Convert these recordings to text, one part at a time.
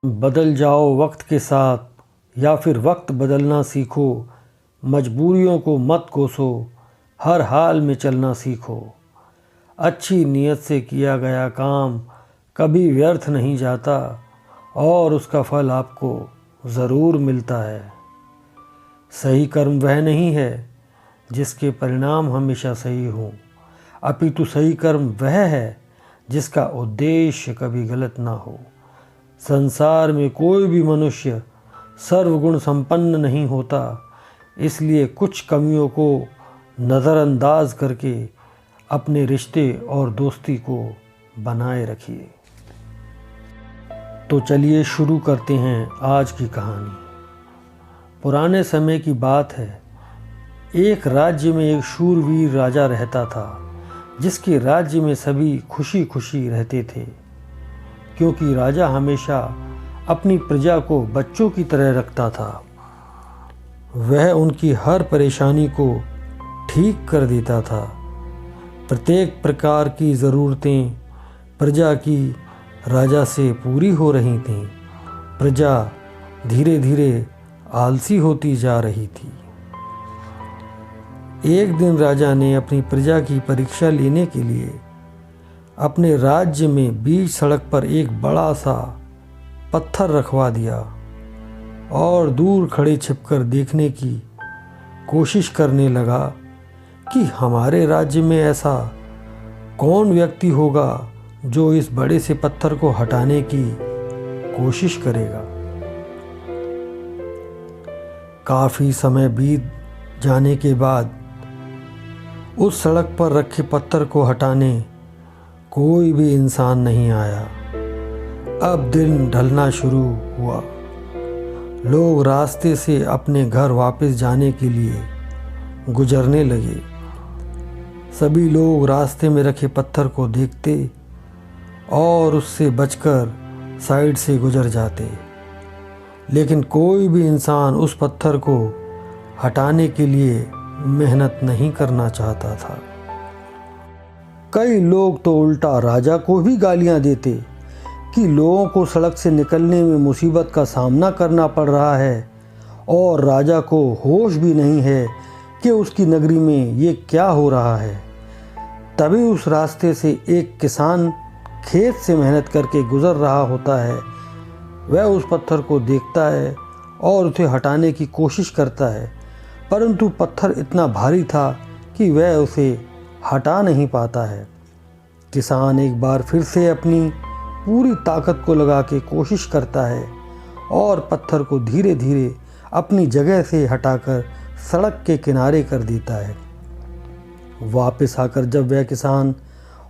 बदल जाओ वक्त के साथ या फिर वक्त बदलना सीखो। मजबूरियों को मत कोसो, हर हाल में चलना सीखो। अच्छी नीयत से किया गया काम कभी व्यर्थ नहीं जाता और उसका फल आपको ज़रूर मिलता है। सही कर्म वह नहीं है जिसके परिणाम हमेशा सही हों, अपितु सही कर्म वह है जिसका उद्देश्य कभी गलत ना हो। संसार में कोई भी मनुष्य सर्वगुण संपन्न नहीं होता, इसलिए कुछ कमियों को नज़रअंदाज करके अपने रिश्ते और दोस्ती को बनाए रखिए। तो चलिए शुरू करते हैं आज की कहानी। पुराने समय की बात है। एक राज्य में एक शूरवीर राजा रहता था, जिसके राज्य में सभी खुशी खुशी रहते थे, क्योंकि राजा हमेशा अपनी प्रजा को बच्चों की तरह रखता था। वह उनकी हर परेशानी को ठीक कर देता था। प्रत्येक प्रकार की ज़रूरतें प्रजा की राजा से पूरी हो रही थीं। प्रजा धीरे धीरे आलसी होती जा रही थी। एक दिन राजा ने अपनी प्रजा की परीक्षा लेने के लिए अपने राज्य में बीच सड़क पर एक बड़ा सा पत्थर रखवा दिया और दूर खड़े छिपकर देखने की कोशिश करने लगा कि हमारे राज्य में ऐसा कौन व्यक्ति होगा जो इस बड़े से पत्थर को हटाने की कोशिश करेगा। काफ़ी समय बीत जाने के बाद उस सड़क पर रखे पत्थर को हटाने कोई भी इंसान नहीं आया। अब दिन ढलना शुरू हुआ। लोग रास्ते से अपने घर वापस जाने के लिए गुजरने लगे। सभी लोग रास्ते में रखे पत्थर को देखते और उससे बचकर साइड से गुजर जाते, लेकिन कोई भी इंसान उस पत्थर को हटाने के लिए मेहनत नहीं करना चाहता था। कई लोग तो उल्टा राजा को भी गालियां देते कि लोगों को सड़क से निकलने में मुसीबत का सामना करना पड़ रहा है और राजा को होश भी नहीं है कि उसकी नगरी में ये क्या हो रहा है। तभी उस रास्ते से एक किसान खेत से मेहनत करके गुजर रहा होता है। वह उस पत्थर को देखता है और उसे हटाने की कोशिश करता है, परंतु पत्थर इतना भारी था कि वह उसे हटा नहीं पाता है। किसान एक बार फिर से अपनी पूरी ताकत को लगा के कोशिश करता है और पत्थर को धीरे धीरे अपनी जगह से हटाकर सड़क के किनारे कर देता है। वापस आकर जब वह किसान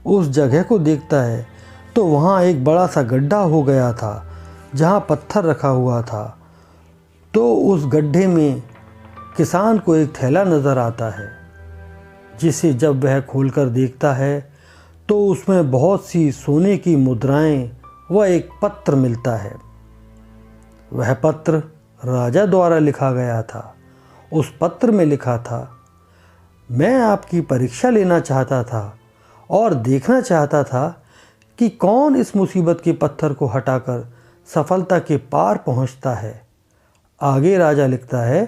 उस जगह को देखता है तो वहाँ एक बड़ा सा गड्ढा हो गया था जहाँ पत्थर रखा हुआ था। तो उस गड्ढे में किसान को एक थैला नज़र आता है, जिसे जब वह खोलकर देखता है तो उसमें बहुत सी सोने की मुद्राएं व एक पत्र मिलता है। वह पत्र राजा द्वारा लिखा गया था। उस पत्र में लिखा था, मैं आपकी परीक्षा लेना चाहता था और देखना चाहता था कि कौन इस मुसीबत के पत्थर को हटाकर सफलता के पार पहुंचता है। आगे राजा लिखता है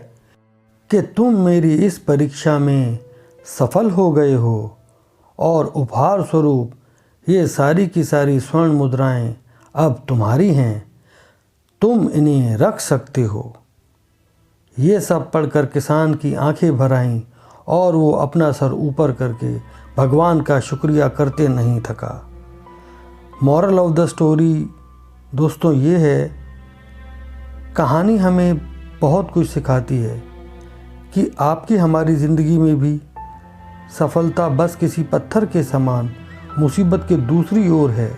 कि तुम मेरी इस परीक्षा में सफल हो गए हो और उपहार स्वरूप ये सारी की सारी स्वर्ण मुद्राएं अब तुम्हारी हैं। तुम इन्हें रख सकते हो। ये सब पढ़कर किसान की आंखें भर आईं और वो अपना सर ऊपर करके भगवान का शुक्रिया करते नहीं थका। मॉरल ऑफ द स्टोरी दोस्तों ये है, कहानी हमें बहुत कुछ सिखाती है कि आपकी हमारी ज़िंदगी में भी सफलता बस किसी पत्थर के समान मुसीबत के दूसरी ओर है।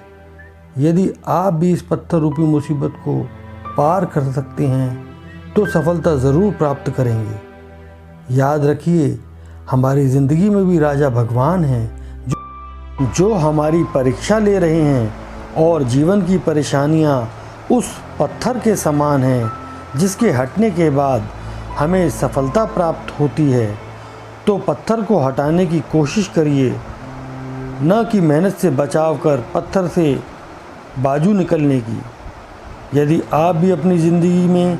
यदि आप भी इस पत्थर रूपी मुसीबत को पार कर सकते हैं तो सफलता ज़रूर प्राप्त करेंगे। याद रखिए, हमारी ज़िंदगी में भी राजा भगवान हैं जो हमारी परीक्षा ले रहे हैं और जीवन की परेशानियां उस पत्थर के समान हैं जिसके हटने के बाद हमें सफलता प्राप्त होती है। तो पत्थर को हटाने की कोशिश करिए, न कि मेहनत से बचाव कर पत्थर से बाजू निकलने की। यदि आप भी अपनी ज़िंदगी में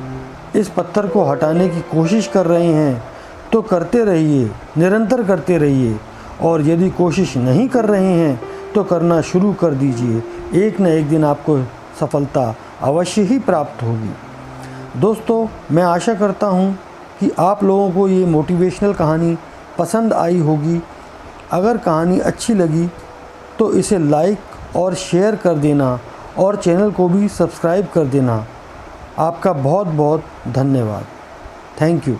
इस पत्थर को हटाने की कोशिश कर रहे हैं तो करते रहिए, निरंतर करते रहिए। और यदि कोशिश नहीं कर रहे हैं तो करना शुरू कर दीजिए। एक न एक दिन आपको सफलता अवश्य ही प्राप्त होगी। दोस्तों, मैं आशा करता हूँ कि आप लोगों को ये मोटिवेशनल कहानी पसंद आई होगी। अगर कहानी अच्छी लगी तो इसे लाइक और शेयर कर देना और चैनल को भी सब्सक्राइब कर देना। आपका बहुत बहुत धन्यवाद। Thank you.